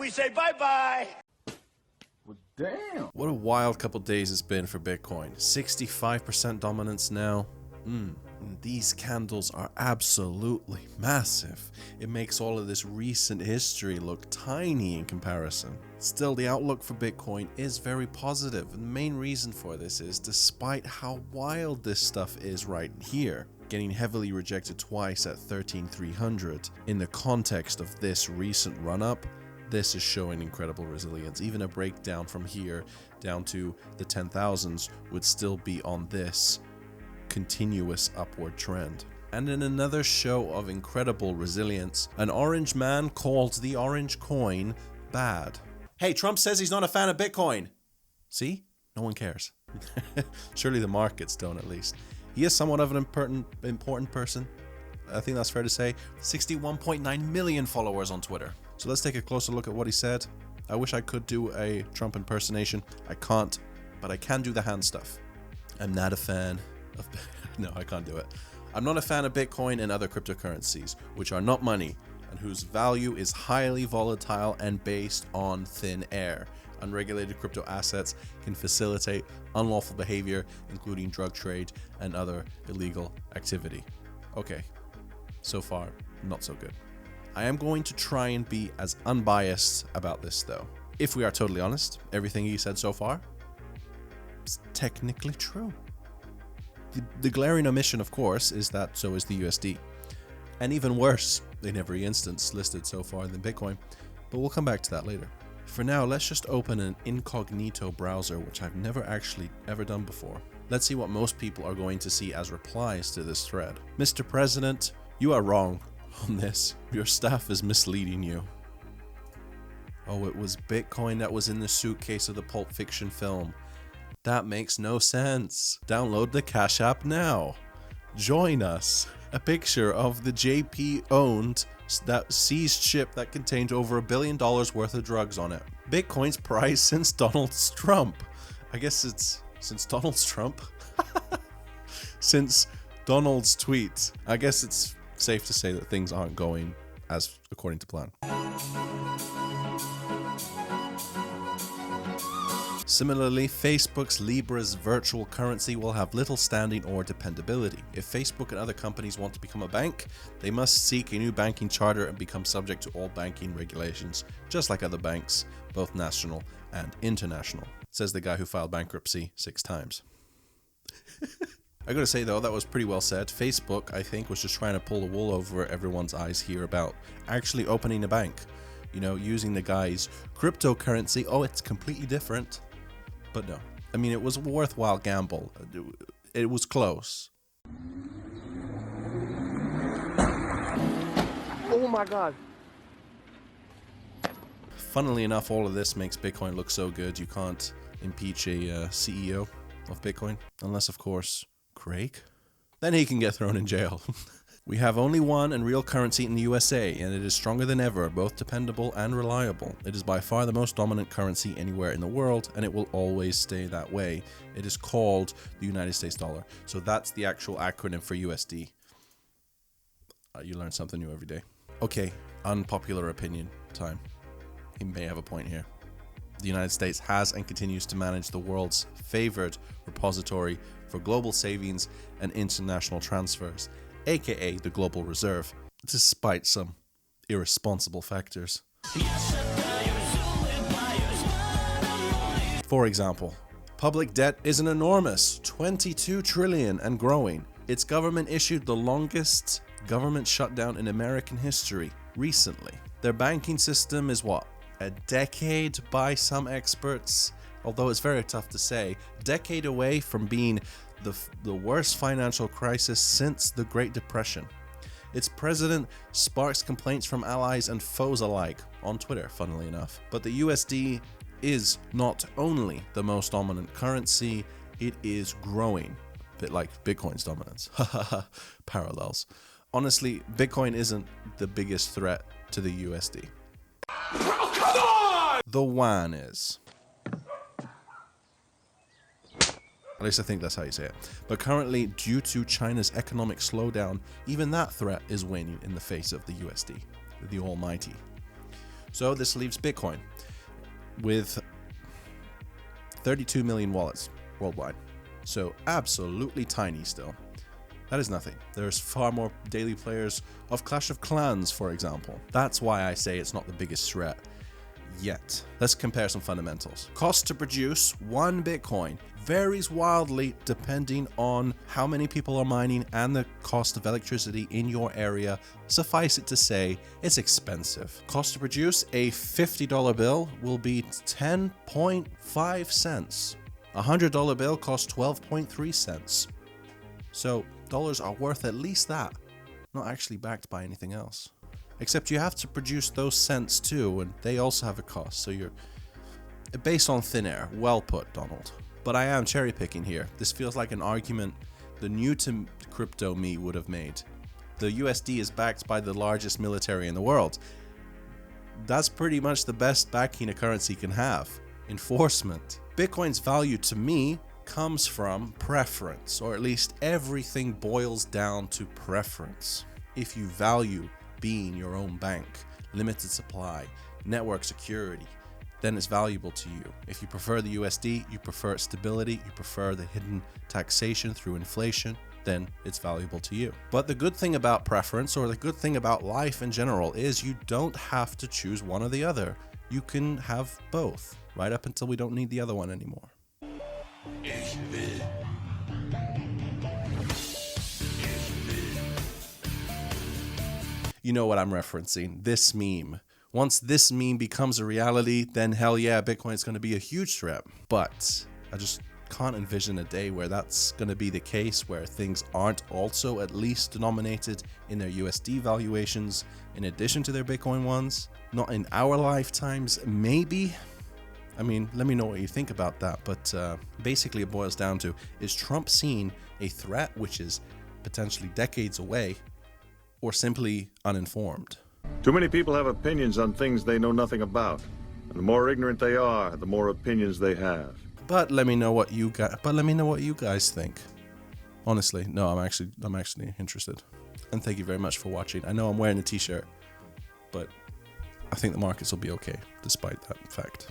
We say bye-bye. Well, damn. What a wild couple days it's been for Bitcoin. 65% dominance now. These candles are absolutely massive. It makes all of this recent history look tiny in comparison. Still, the outlook for Bitcoin is very positive. And the main reason for this is, despite how wild this stuff is right here, getting heavily rejected twice at 13,300, in the context of this recent run-up, this is showing incredible resilience. Even a breakdown from here down to the 10,000s would still be on this continuous upward trend. And in another show of incredible resilience, an orange man called the orange coin bad. Hey, Trump says he's not a fan of Bitcoin. See? No one cares. Surely the markets don't, at least. He is somewhat of an important person. I think that's fair to say. 61.9 million followers on Twitter. So let's take a closer look at what he said. I wish I could do a Trump impersonation. I can't, but I can do the hand stuff. I'm not a fan of... No, I can't do it. I'm not a fan of Bitcoin and other cryptocurrencies, which are not money, and whose value is highly volatile and based on thin air. Unregulated crypto assets can facilitate unlawful behavior, including drug trade and other illegal activity. Okay, so far, not so good. I am going to try and be as unbiased about this though. If we are totally honest, everything he said so far is technically true. The glaring omission, of course, is that so is the USD. And even worse in every instance listed so far than Bitcoin, but we'll come back to that later. For now, let's just open an incognito browser, which I've never actually ever done before. Let's see what most people are going to see as replies to this thread. Mr. President, you are wrong on this. Your staff is misleading you. Oh, it was Bitcoin that was in the suitcase of the Pulp Fiction film. That makes no sense. Download the Cash App now. Join us. A picture of the JP owned that seized ship that contained over $1 billion worth of drugs on it. Bitcoin's price since Donald Trump. I guess it's since Donald Trump. Since Donald's tweet. I guess it's safe to say that things aren't going as according to plan. Similarly, Facebook's Libra's virtual currency will have little standing or dependability. If Facebook and other companies want to become a bank, they must seek a new banking charter and become subject to all banking regulations, just like other banks, both national and international, says the guy who filed bankruptcy 6 times. I gotta say though, that was pretty well said. Facebook, I think, was just trying to pull the wool over everyone's eyes here about actually opening a bank. You know, using the guy's cryptocurrency. Oh, it's completely different. But no, I mean, it was a worthwhile gamble. It was close. Oh my God. Funnily enough, all of this makes Bitcoin look so good you can't impeach a CEO of Bitcoin. Unless, of course, Craig. Then he can get thrown in jail. We have only one and real currency in the USA, and it is stronger than ever, both dependable and reliable. It is by far the most dominant currency anywhere in the world, and it will always stay that way. It is called the United States dollar. So that's the actual acronym for USD. You learn something new every day. Okay, unpopular opinion time. He may have a point here. The United States has and continues to manage the world's favored repository for global savings and international transfers, aka the Global Reserve, despite some irresponsible factors. For example, public debt is an enormous 22 trillion and growing. Its government issued the longest government shutdown in American history recently. Their banking system is what? A decade by some experts, although it's very tough to say, decade away from being the worst financial crisis since the Great Depression. Its president sparks complaints from allies and foes alike on Twitter, funnily enough. But the USD is not only the most dominant currency, it is growing. A bit like Bitcoin's dominance. Parallels. Honestly, Bitcoin isn't the biggest threat to the USD. Oh, come on! The yuan is. At least I think that's how you say it. But currently, due to China's economic slowdown, even that threat is waning in the face of the USD, the almighty. So this leaves Bitcoin with 32 million wallets worldwide. So absolutely tiny still. That is nothing. There's far more daily players of Clash of Clans, for example. That's why I say it's not the biggest threat yet. Let's compare some fundamentals. Cost to produce 1 Bitcoin varies wildly depending on how many people are mining and the cost of electricity in your area. Suffice it to say, it's expensive. Cost to produce a $50 bill will be 10.5 cents. A $100 bill costs 12.3 cents. So dollars are worth at least that, not actually backed by anything else. Except you have to produce those cents too, and they also have a cost, so you're based on thin air. Well put, Donald. But I am cherry picking here. This feels like an argument the new to crypto me would have made. The USD is backed by the largest military in the world. That's pretty much the best backing a currency can have. Enforcement. Bitcoin's value to me comes from preference, or at least everything boils down to preference. If you value being your own bank, limited supply, network security, then it's valuable to you. If you prefer the USD, you prefer stability, you prefer the hidden taxation through inflation, then it's valuable to you. But the good thing about preference, or the good thing about life in general, is you don't have to choose one or the other. You can have both, right up until we don't need the other one anymore. You know what I'm referencing, this meme. Once this meme becomes a reality, then hell yeah, Bitcoin is going to be a huge threat. But I just can't envision a day where that's going to be the case, where things aren't also at least denominated in their USD valuations in addition to their Bitcoin ones. Not in our lifetimes, maybe. I mean, let me know what you think about that. But basically it boils down to, is Trump seeing a threat which is potentially decades away, or simply uninformed? Too many people have opinions on things they know nothing about. And the more ignorant they are, the more opinions they have. But let me know what you guys think. Honestly, no, I'm actually interested. And thank you very much for watching. I know I'm wearing a t-shirt, but I think the markets will be okay despite that fact.